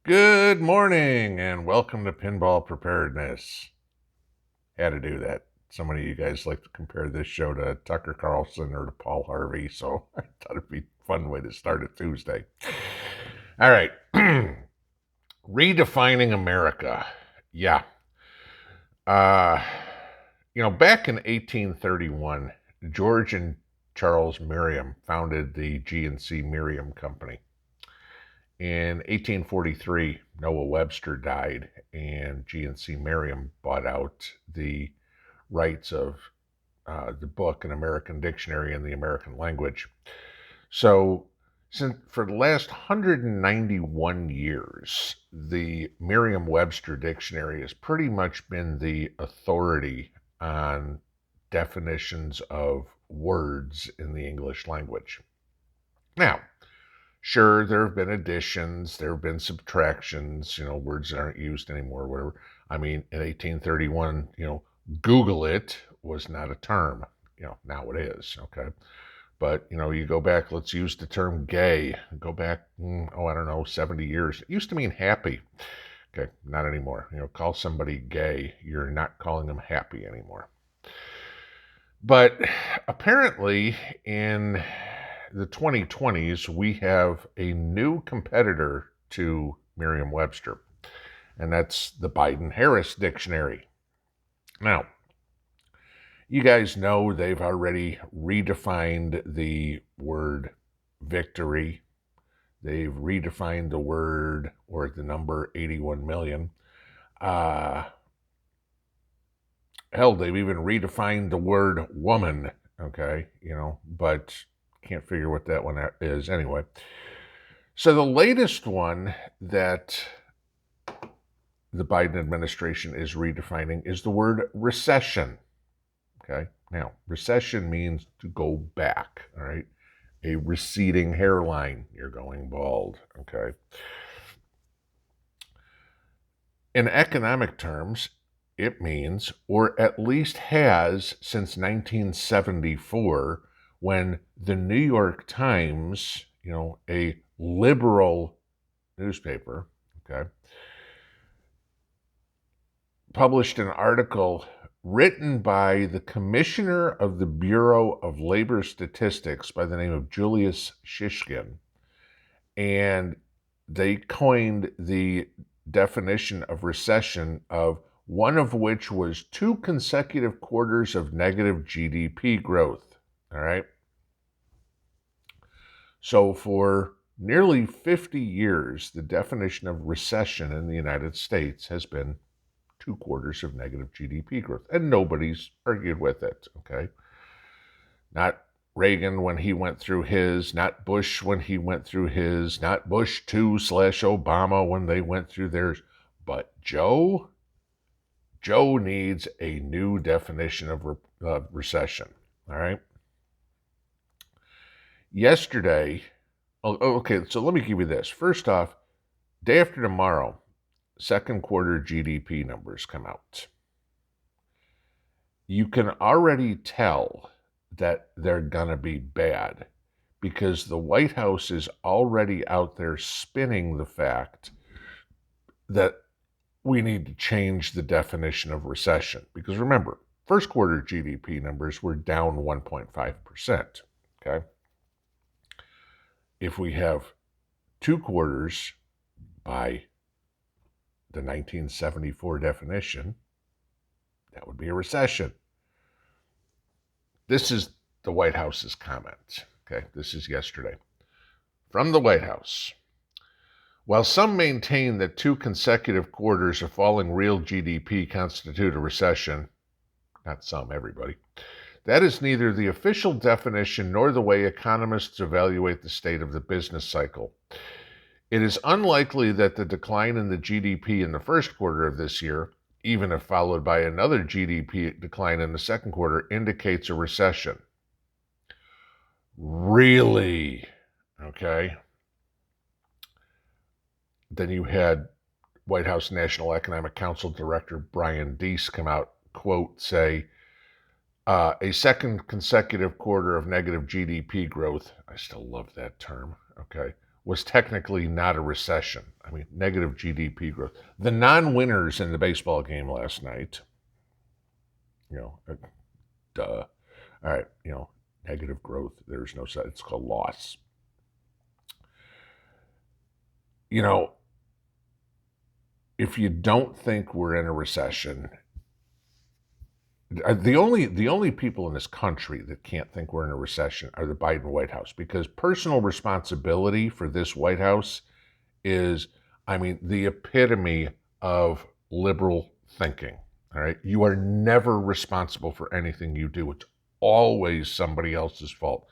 Good morning and welcome to Pinball Preparedness. Had to do that. So many of you guys like to compare this show to Tucker Carlson or to Paul Harvey, so I thought it'd be a fun way to start a Tuesday. All right. Redefining America. Yeah. Uh, back in 1831, George and Charles Merriam founded the G&C Merriam Company. In 1843, Noah Webster died, and G&C Merriam bought out the rights of the book, An American Dictionary in the American Language. So, for the last 191 years, the Merriam-Webster Dictionary has pretty much been the authority on definitions of words in the English language. Now, sure, there have been additions, there have been subtractions, words that aren't used anymore, whatever. I mean, in 1831, Google it was not a term. Now it is, okay? But, you go back, let's use the term gay. Go back, I don't know, 70 years. It used to mean happy. Okay, not anymore. Call somebody gay. You're not calling them happy anymore. But apparently in the 2020s, we have a new competitor to Merriam-Webster, and that's the Biden-Harris Dictionary. Now, you guys know they've already redefined the word victory. They've redefined the word or the number 81 million. Hell, they've even redefined the word woman, okay, but can't figure what that one is anyway. So the latest one that the Biden administration is redefining is the word recession. Okay. Now, recession means to go back. All right. A receding hairline. You're going bald. Okay. In economic terms, it means, or at least has since 1974, when the New York Times, a liberal newspaper, okay, published an article written by the commissioner of the Bureau of Labor Statistics by the name of Julius Shishkin, and they coined the definition of recession of one of which was 2 consecutive quarters of negative GDP growth. All right. So for nearly 50 years, the definition of recession in the United States has been 2 quarters of negative GDP growth, and nobody's argued with it, okay? Not Reagan when he went through his, not Bush when he went through his, not Bush 2/Obama when they went through theirs, but Joe needs a new definition of recession, all right? Yesterday, okay, so let me give you this. First off, day after tomorrow, second quarter GDP numbers come out. You can already tell that they're going to be bad because the White House is already out there spinning the fact that we need to change the definition of recession. Because remember, first quarter GDP numbers were down 1.5%, okay? If we have 2 quarters by the 1974 definition, that would be a recession. This is the White House's comment. Okay, this is yesterday. From the White House. While some maintain that 2 consecutive quarters of falling real GDP constitute a recession, not some, everybody, that is neither the official definition nor the way economists evaluate the state of the business cycle. It is unlikely that the decline in the GDP in the first quarter of this year, even if followed by another GDP decline in the second quarter, indicates a recession. Really? Okay. Then you had White House National Economic Council Director Brian Deese come out, quote, say, a second consecutive quarter of negative GDP growth, I still love that term, okay, was technically not a recession. I mean, negative GDP growth. The non-winners in the baseball game last night, you know, duh. All right, negative growth. There's no such. It's called loss. If you don't think we're in a recession, the only people in this country that can't think we're in a recession are the Biden White House, because personal responsibility for this White House is, the epitome of liberal thinking. All right, you are never responsible for anything you do. It's always somebody else's fault.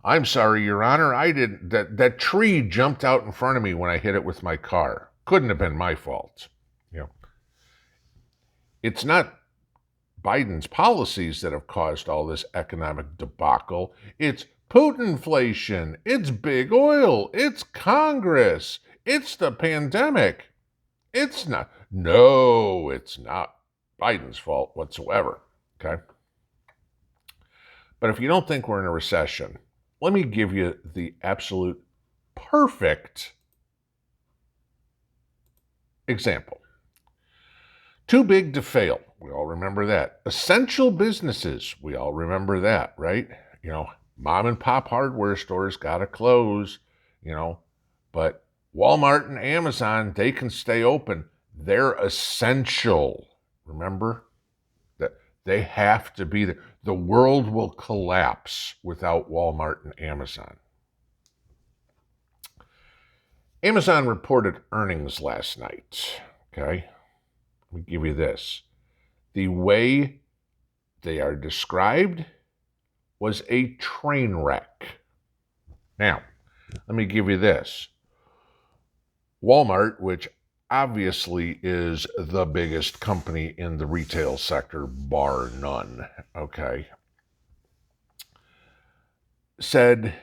I'm sorry, Your Honor, I didn't. That tree jumped out in front of me when I hit it with my car. Couldn't have been my fault. It's not Biden's policies that have caused all this economic debacle. It's Putinflation. It's big oil. It's Congress. It's the pandemic. It's not. No, it's not Biden's fault whatsoever. Okay? But if you don't think we're in a recession, let me give you the absolute perfect example. Too big to fail. We all remember that. Essential businesses. We all remember that, right? Mom and pop hardware stores got to close, but Walmart and Amazon, they can stay open. They're essential. Remember that they have to be there. The world will collapse without Walmart and Amazon. Amazon reported earnings last night. Okay. Let me give you this. The way they are described was a train wreck. Now, let me give you this. Walmart, which obviously is the biggest company in the retail sector, bar none, okay, said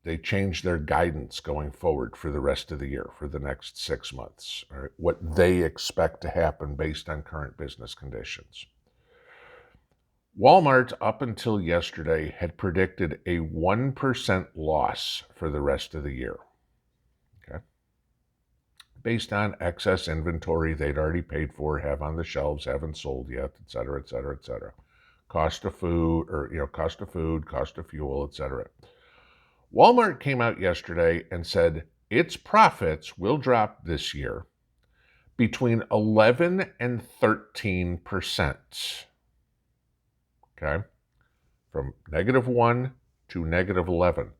they changed their guidance going forward for the rest of the year, for the next 6 months, all right, what they expect to happen based on current business conditions. Walmart, up until yesterday, had predicted a 1% loss for the rest of the year, okay, based on excess inventory they'd already paid for, have on the shelves, haven't sold yet, et cetera, et cetera, et cetera. Cost of food, cost of fuel, et cetera. Walmart came out yesterday and said its profits will drop this year between 11 and 13%. Okay? From -1 to -11.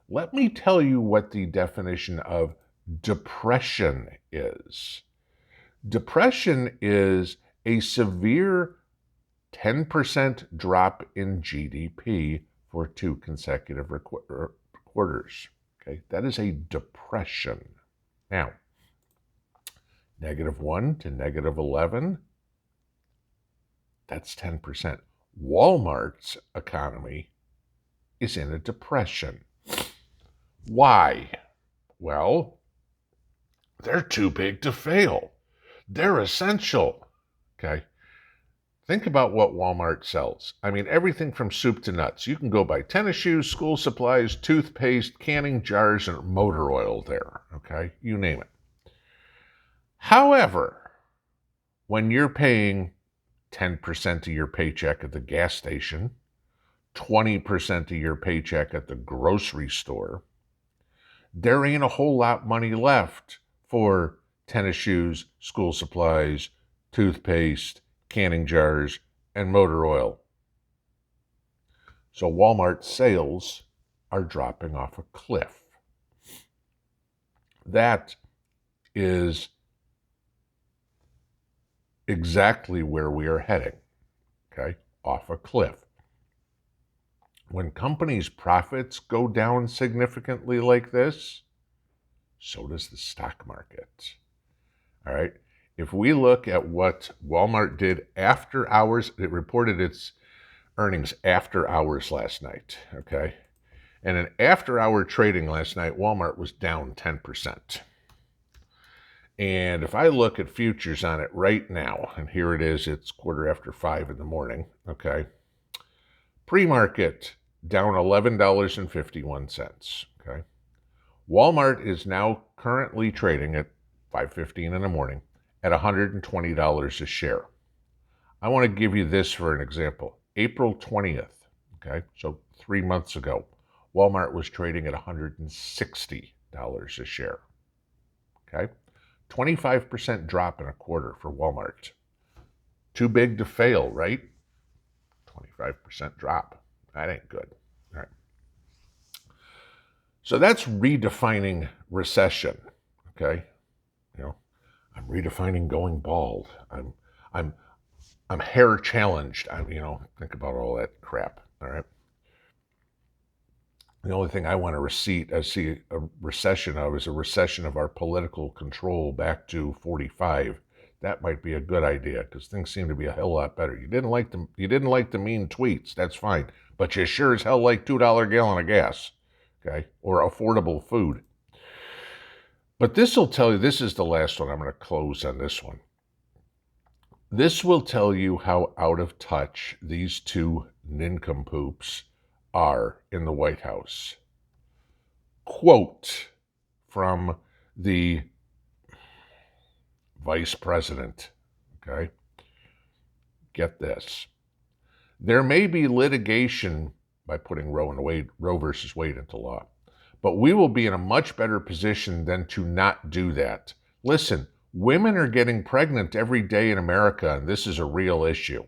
Let me tell you what the definition of depression is. Depression is a severe 10% drop in GDP for 2 consecutive quarters. Okay, that is a depression. Now, -1 to -11, that's 10%. Walmart's economy is in a depression. Why? Well, they're too big to fail. They're essential. Okay. Think about what Walmart sells. Everything from soup to nuts. You can go buy tennis shoes, school supplies, toothpaste, canning jars, and motor oil there. Okay? You name it. However, when you're paying 10% of your paycheck at the gas station, 20% of your paycheck at the grocery store, there ain't a whole lot of money left for tennis shoes, school supplies, toothpaste, canning jars, and motor oil. So Walmart sales are dropping off a cliff. That is exactly where we are heading, okay? Off a cliff. When companies' profits go down significantly like this, so does the stock market, all right? If we look at what Walmart did after hours, it reported its earnings after hours last night, okay? And in after-hour trading last night, Walmart was down 10%. And if I look at futures on it right now, and here it is, it's 5:15 in the morning, okay? Pre-market down $11.51, okay? Walmart is now currently trading at 5:15 in the morning at $120 a share. I want to give you this for an example. April 20th, okay, so 3 months ago, Walmart was trading at $160 a share, okay? 25% drop in a quarter for Walmart. Too big to fail, right? 25% drop. That ain't good. All right. So that's redefining recession, okay? You know, I'm redefining going bald. I'm I'm hair challenged. Think about all that crap. All right. The only thing I want to see a recession of is a recession of our political control back to 45. That might be a good idea because things seem to be a hell lot better. You didn't like the mean tweets. That's fine, but you sure as hell like $2 gallon of gas, okay, or affordable food. But this will tell you. This is the last one. I'm going to close on this one. This will tell you how out of touch these two nincompoops are in the White House. Quote from the vice president, okay? Get this. There may be litigation by putting Roe versus Wade into law, but we will be in a much better position than to not do that. Listen, women are getting pregnant every day in America, and this is a real issue.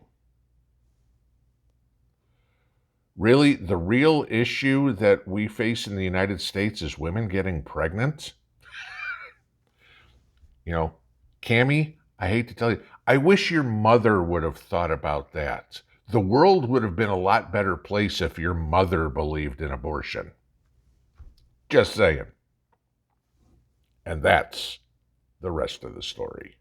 Really, the real issue that we face in the United States is women getting pregnant? Cammie, I hate to tell you, I wish your mother would have thought about that. The world would have been a lot better place if your mother believed in abortion. Just saying. And that's the rest of the story.